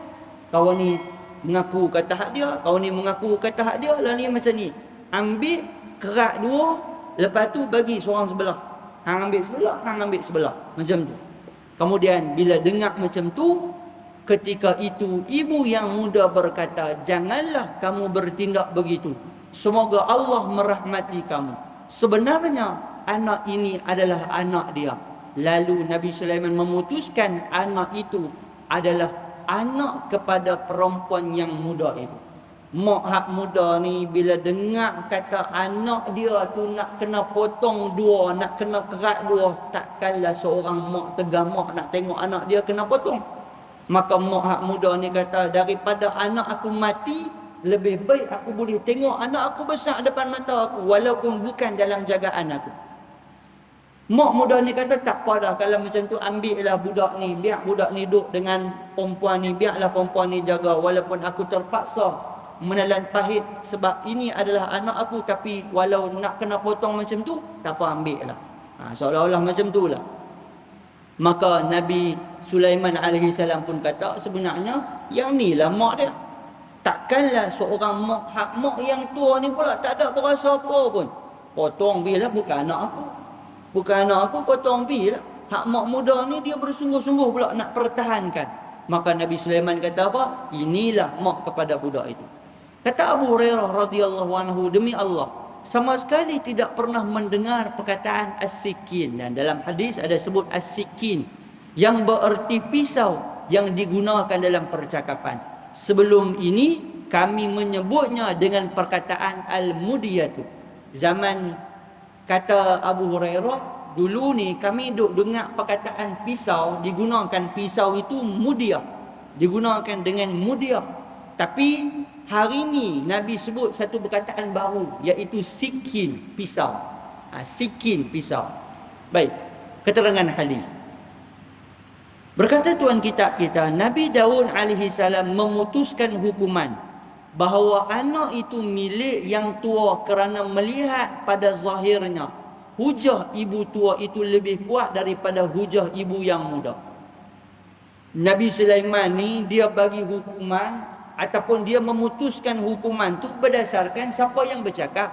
Kawan ni mengaku kata hak dia, kawan ni mengaku kata hak dia, lah ni macam ni. Ambil kerak dua, lepas tu bagi seorang sebelah. Hang ambil sebelah, hang ambil sebelah. Macam tu. Kemudian bila dengar macam tu, ketika itu ibu yang muda berkata, janganlah kamu bertindak begitu. Semoga Allah merahmati kamu. Sebenarnya anak ini adalah anak dia. Lalu Nabi Sulaiman memutuskan anak itu adalah anak kepada perempuan yang muda itu. Mak hak muda ni bila dengar kata anak dia tu nak kena potong dua, nak kena kerat dua, takkanlah seorang mak tergamak nak tengok anak dia kena potong. Maka mak hak muda ni kata, daripada anak aku mati, lebih baik aku boleh tengok anak aku besar depan mata aku, walaupun bukan dalam jagaan aku. Mak muda ni kata, tak apa dah, kalau macam tu ambillah budak ni, biar budak ni duduk dengan perempuan ni, biarlah perempuan ni jaga, walaupun aku terpaksa menelan pahit sebab ini adalah anak aku, tapi walau nak kena potong macam tu, tak apa, ambil lah. Seolah-olah macam tu lah. Maka Nabi Sulaiman alaihi salam pun kata, sebenarnya yang ni lah mak dia. Takkanlah seorang mak yang tua ni pula tak ada berasa apa pun. Potong bilah, bukan anak aku. Bukan anak aku, potong bilah. Hak mak muda ni dia bersungguh-sungguh pula nak pertahankan. Maka Nabi Sulaiman kata apa? Inilah mak kepada budak itu. Kata Abu Hurairah radhiyallahu anhu, demi Allah, sama sekali tidak pernah mendengar perkataan as-sikin. Dan dalam hadis ada sebut as-sikin yang bererti pisau yang digunakan dalam percakapan. Sebelum ini kami menyebutnya dengan perkataan al-mudiyatu. Zaman kata Abu Hurairah, dulu ni kami duk dengar perkataan pisau, digunakan pisau itu mudiyah, digunakan dengan mudiyah. Tapi hari ni Nabi sebut satu perkataan baru, iaitu sikin, pisau. Sikin, pisau. Baik, keterangan hadis. Berkata tuan kitab kita, Nabi Daud alaihi salam memutuskan hukuman bahawa anak itu milik yang tua kerana melihat pada zahirnya hujah ibu tua itu lebih kuat daripada hujah ibu yang muda. Nabi Sulaiman ni dia bagi hukuman ataupun dia memutuskan hukuman tu berdasarkan siapa yang bercakap.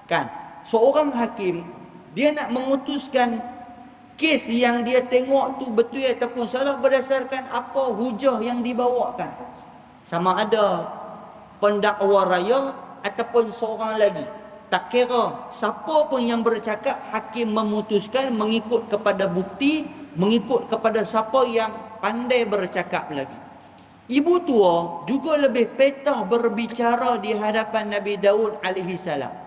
Kan? Seorang hakim dia nak memutuskan kes yang dia tengok tu betul ataupun salah berdasarkan apa hujah yang dibawakan. Sama ada pendakwa raya ataupun seorang lagi. Tak kira siapa pun yang bercakap, hakim memutuskan mengikut kepada bukti, mengikut kepada siapa yang pandai bercakap lagi. Ibu tua juga lebih petah berbicara di hadapan Nabi Daud alaihi salam.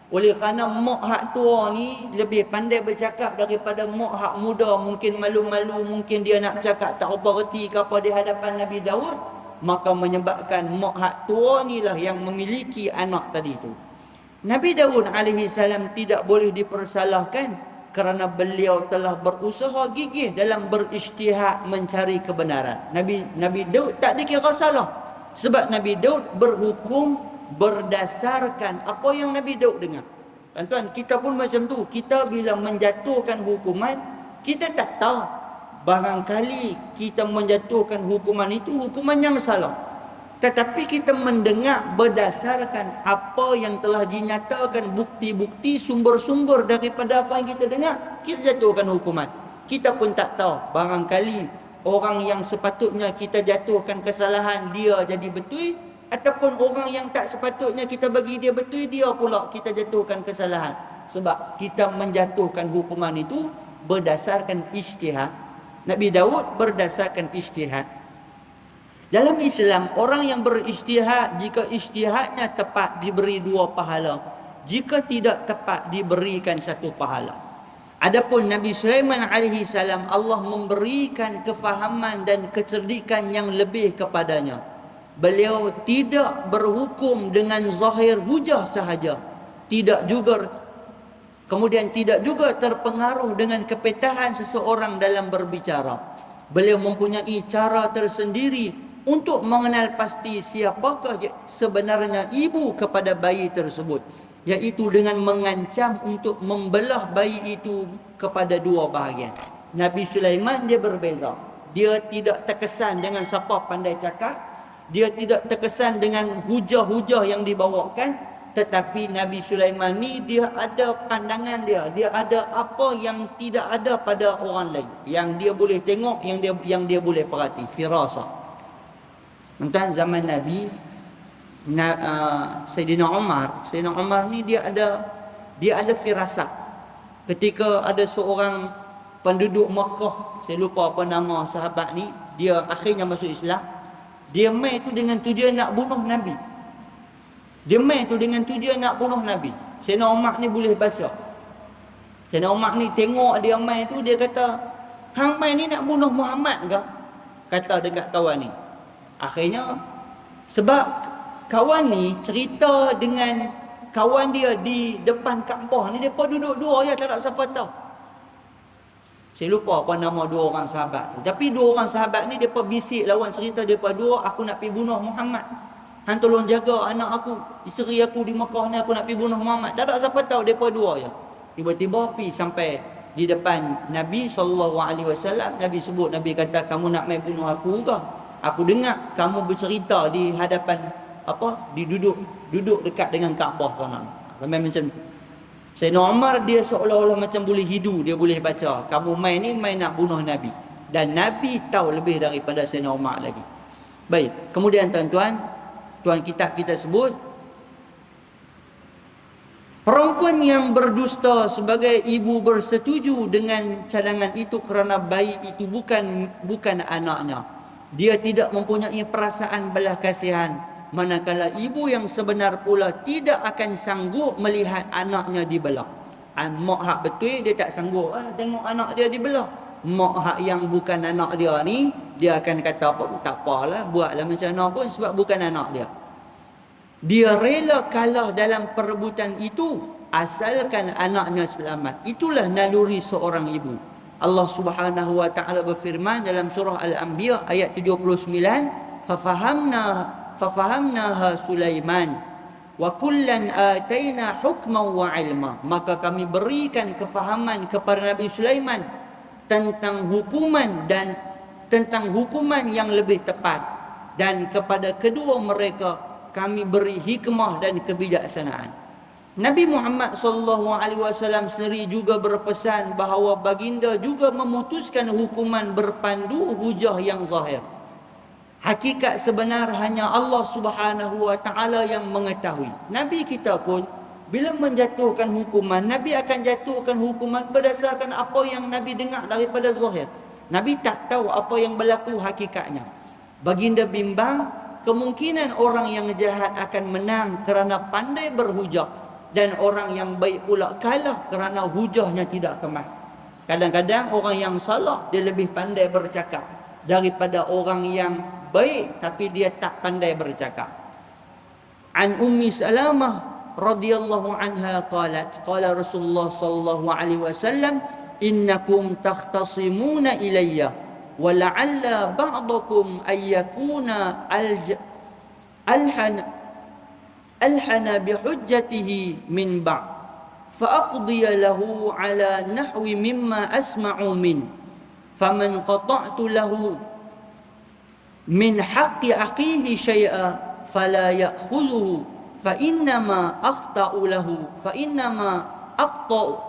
Oleh kerana mak hak tua ni lebih pandai bercakap daripada mak hak muda, mungkin malu-malu, mungkin dia nak bercakap tak apa reti ke apa di hadapan Nabi Daud, maka menyebabkan mak hak tua ni lah yang memiliki anak tadi tu. Nabi Daud alaihi salam tidak boleh dipersalahkan kerana beliau telah berusaha gigih dalam berijtihad mencari kebenaran. Nabi Daud tak dikira salah sebab Nabi Daud berhukum berdasarkan apa yang Nabi Daud dengar. Tuan-tuan, kita pun macam tu. Kita bila menjatuhkan hukuman, kita tak tahu, barangkali kita menjatuhkan hukuman itu hukuman yang salah. Tetapi kita mendengar berdasarkan apa yang telah dinyatakan, bukti-bukti, sumber-sumber daripada apa yang kita dengar, kita jatuhkan hukuman. Kita pun tak tahu, barangkali orang yang sepatutnya kita jatuhkan kesalahan dia jadi betul, ataupun orang yang tak sepatutnya kita bagi dia betul, dia pula kita jatuhkan kesalahan. Sebab kita menjatuhkan hukuman itu berdasarkan ijtihad. Nabi Daud berdasarkan ijtihad. Dalam Islam, orang yang berijtihad, jika ijtihadnya tepat diberi 2 pahala, jika tidak tepat diberikan 1 pahala. Adapun Nabi Sulaiman alaihi salam, Allah memberikan kefahaman dan kecerdikan yang lebih kepadanya. Beliau tidak berhukum dengan zahir hujah sahaja, kemudian tidak juga terpengaruh dengan kepetahan seseorang dalam berbicara. Beliau mempunyai cara tersendiri untuk mengenal pasti siapakah sebenarnya ibu kepada bayi tersebut, iaitu dengan mengancam untuk membelah bayi itu kepada 2 bahagian. Nabi Sulaiman dia berbeza. Dia tidak terkesan dengan siapa pandai cakap, dia tidak terkesan dengan hujah-hujah yang dibawakan, tetapi Nabi Sulaiman ni dia ada pandangan dia ada apa yang tidak ada pada orang lain, yang dia boleh tengok, yang dia boleh perhati, firasah. Tentang zaman Nabi Sayyidina Umar ni dia ada firasat. Ketika ada seorang penduduk Makkah, saya lupa apa nama sahabat ni, dia akhirnya masuk Islam. Dia mai tu dengan tujuan nak bunuh Nabi. Sayyidina Umar ni boleh baca. Sayyidina Umar ni tengok dia mai tu, dia kata, hang mai ni nak bunuh Muhammad ke? Kata dekat kawan ni. Akhirnya sebab kawan ni cerita dengan kawan dia di depan Kaabah ni, depa duduk dua je, tak ada siapa tahu. Saya lupa apa nama dua orang sahabat tu. Tapi dua orang sahabat ni depa bisik lawan cerita depa dua, aku nak pergi bunuh Muhammad. Hang tolong jaga anak aku, isteri aku di Mekah ni, aku nak pergi bunuh Muhammad. Tak ada siapa tahu, depa dua je. Tiba-tiba pergi sampai di depan Nabi SAW. Nabi sebut, Nabi kata, kamu nak main bunuh aku ke? Aku dengar kamu bercerita di hadapan duduk dekat dengan Kaabah sana. Sampai macam Sayyidina Umar dia seolah-olah macam boleh hidu, dia boleh baca. Kamu main nak bunuh Nabi. Dan Nabi tahu lebih daripada Sayyidina Umar lagi. Baik, kemudian tuan-tuan, tuan kitab kita sebut, perempuan yang berdusta sebagai ibu bersetuju dengan cadangan itu kerana bayi itu bukan anaknya. Dia tidak mempunyai perasaan belas kasihan, manakala ibu yang sebenar pula tidak akan sanggup melihat anaknya dibelah. Mak hak betul dia tak sanggup tengok anak dia dibelah. Mak hak yang bukan anak dia ni, dia akan kata apa, tak apalah, buatlah macam mana pun sebab bukan anak dia. Dia rela kalah dalam perebutan itu asalkan anaknya selamat. Itulah naluri seorang ibu. Allah Subhanahu wa taala berfirman dalam surah Al-Anbiya ayat 79, fafahamnaha Sulaiman wa kullan ataina hukman wa ilma. Maka kami berikan kefahaman kepada Nabi Sulaiman tentang hukuman yang lebih tepat, dan kepada kedua mereka kami beri hikmah dan kebijaksanaan. Nabi Muhammad SAW sendiri juga berpesan bahawa baginda juga memutuskan hukuman berpandu hujah yang zahir. Hakikat sebenar hanya Allah Subhanahu wa taala yang mengetahui. Nabi kita pun bila menjatuhkan hukuman, Nabi akan jatuhkan hukuman berdasarkan apa yang Nabi dengar daripada zahir. Nabi tak tahu apa yang berlaku hakikatnya. Baginda bimbang kemungkinan orang yang jahat akan menang kerana pandai berhujah, dan orang yang baik pula kalah kerana hujahnya tidak kemat. Kadang-kadang orang yang salah dia lebih pandai bercakap daripada orang yang baik tapi dia tak pandai bercakap. An Ummi Salamah radhiyallahu anha qalat, qala Rasulullah sallallahu alaihi wasallam, innakum takhtasimuna ilayya wa la'alla ba'dakum ayyakuna alhana bihujjatihi min ba'd fa aqdiya lahu ala nahwi mimma asma'u min faman qata'tu lahu min haqqi aqihi syai'a fala ya'khudhuhu fa innama aqta'u lahu fa innama aqta'u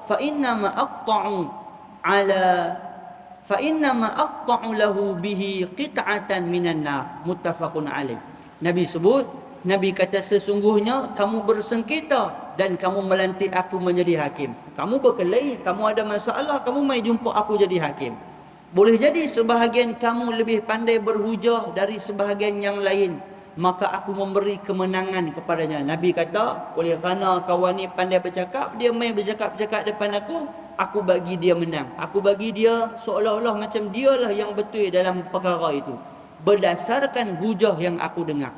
lahu bihi qit'atan minan nar. Muttafaqun alaih. Nabi sebut, Nabi kata, sesungguhnya kamu bersengketa dan kamu melantik aku menjadi hakim. Kamu berkelahi, kamu ada masalah, kamu mai jumpa aku jadi hakim. Boleh jadi sebahagian kamu lebih pandai berhujah dari sebahagian yang lain, maka aku memberi kemenangan kepadanya. Nabi kata, oleh kerana kawan ni pandai bercakap, dia mai bercakap-cakap depan aku bagi dia menang. Aku bagi dia seolah-olah macam dialah yang betul dalam perkara itu, berdasarkan hujah yang aku dengar.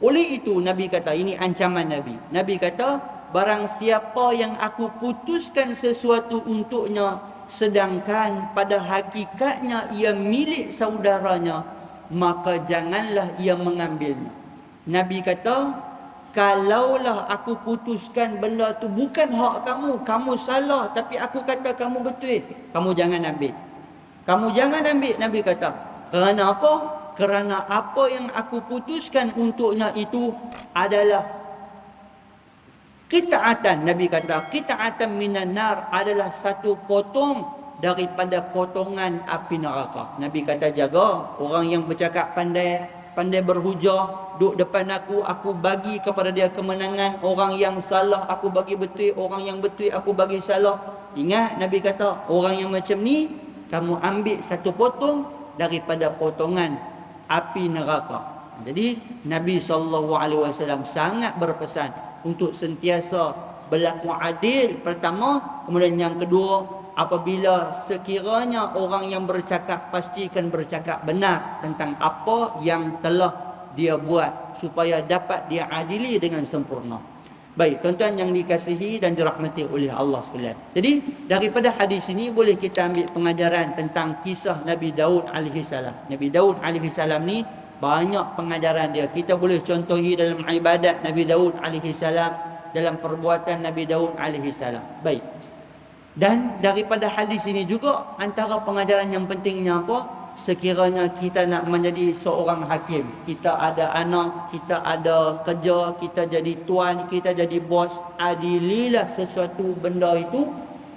Oleh itu Nabi kata, ini ancaman Nabi. Nabi kata, barang siapa yang aku putuskan sesuatu untuknya sedangkan pada hakikatnya ia milik saudaranya, maka janganlah ia mengambilnya. Nabi kata, kalaulah aku putuskan benda tu bukan hak kamu, kamu salah, tapi aku kata kamu betul, kamu jangan ambil. Kamu jangan ambil. Nabi kata, kerana apa? Kerana apa yang aku putuskan untuknya itu adalah qita'atan. Nabi kata, qita'atan minan nar adalah satu potong daripada potongan api neraka. Nabi kata, jaga orang yang bercakap pandai berhujah duduk depan aku bagi kepada dia kemenangan. Orang yang salah aku bagi betul, orang yang betul aku bagi salah. Ingat, Nabi kata, orang yang macam ni kamu ambil satu potong daripada potongan api neraka. Jadi Nabi SAW sangat berpesan untuk sentiasa berlaku adil pertama. Kemudian yang kedua, apabila sekiranya orang yang bercakap, pastikan bercakap benar tentang apa yang telah dia buat supaya dapat dia adili dengan sempurna. Baik, tuan-tuan yang dikasihi dan dirahmati oleh Allah sekalian. Jadi daripada hadis ini boleh kita ambil pengajaran tentang kisah Nabi Daud alaihi salam. Nabi Daud alaihi salam ni banyak pengajaran dia. Kita boleh contohi dalam ibadat Nabi Daud alaihi salam, dalam perbuatan Nabi Daud alaihi salam. Baik. Dan daripada hadis ini juga antara pengajaran yang pentingnya apa? Sekiranya kita nak menjadi seorang hakim, kita ada anak, kita ada kerja, kita jadi tuan, kita jadi bos, adililah sesuatu benda itu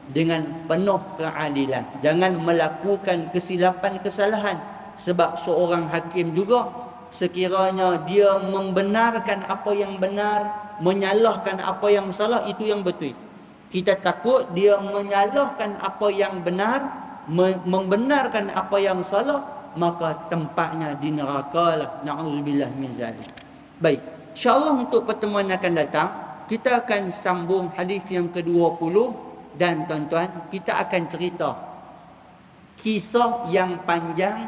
dengan penuh keadilan. Jangan melakukan kesilapan, kesalahan. Sebab seorang hakim juga sekiranya dia membenarkan apa yang benar, menyalahkan apa yang salah, itu yang betul. Kita takut dia menyalahkan apa yang benar, membenarkan apa yang salah, maka tempatnya di neraka lah. Na'udzubillah min zalik. Baik, insya-Allah untuk pertemuan akan datang kita akan sambung hadis yang ke-20 dan tuan-tuan kita akan cerita kisah yang panjang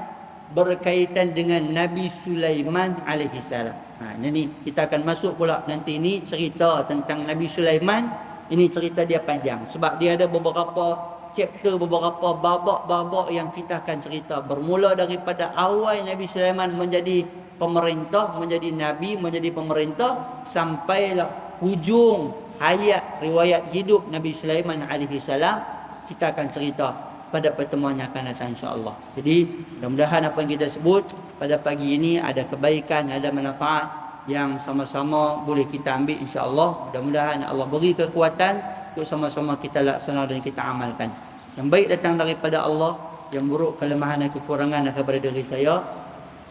berkaitan dengan Nabi Sulaiman alaihi salam. Jadi kita akan masuk pula nanti ini cerita tentang Nabi Sulaiman. Ini cerita dia panjang sebab dia ada beberapa chapter, beberapa babak-babak yang kita akan cerita. Bermula daripada awal Nabi Sulaiman menjadi pemerintah, menjadi nabi, menjadi pemerintah, sampailah hujung hayat riwayat hidup Nabi Sulaiman alaihi salam. Kita akan cerita pada pertemuan yang akan datang insya-Allah. Jadi mudah-mudahan apa yang kita sebut pada pagi ini ada kebaikan, ada manfaat yang sama-sama boleh kita ambil insya-Allah. Mudah-mudahan Allah beri kekuatan untuk sama-sama kita laksana dan kita amalkan. Yang baik datang daripada Allah, yang buruk kelemahan dan kekurangan daripada diri saya.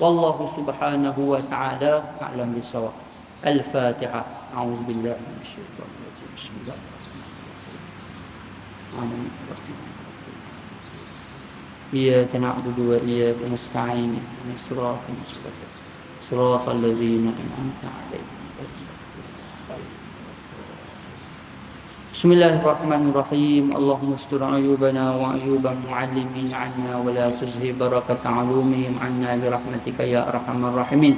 Wallahu subhanahu wa ta'ala a'lam bissawab. Al-Fatihah. A'udzubillahi minasyaitonir rajim. Bismillahirrahmanirrahim. Iyyaka na'budu wa iyyaka nasta'in. Ihdinas siratal mustaqim. صراط الذين أنعمت عليهم. بسم الله الرحمن الرحيم. اللهم استر عيوبنا وعيوب المعلمين عنا ولا تزهي بركة علومهم عنا برحمتك يا أرحم الراحمين.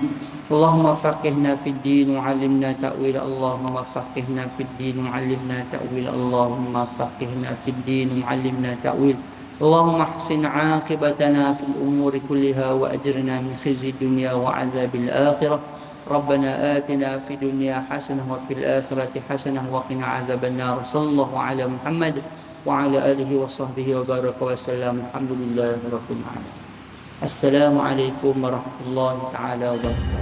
اللهم فقهنا في الدين وعلمنا تأويل. اللهم فقهنا في الدين وعلمنا تأويل. اللهم فقهنا في الدين وعلمنا تأويل. اللهم احسن عاقبتنا في الأمور كلها وأجرنا من خزي الدنيا وعذاب الآخرة. ربنا آتنا في الدنيا حسنة وفي الآخرة حسنة وقنا عذاب النار. صلى الله على محمد وعلى آله وصحبه وبارك وسلم. الحمد لله رب العالمين. السلام عليكم ورحمة الله تعالى وبركاته.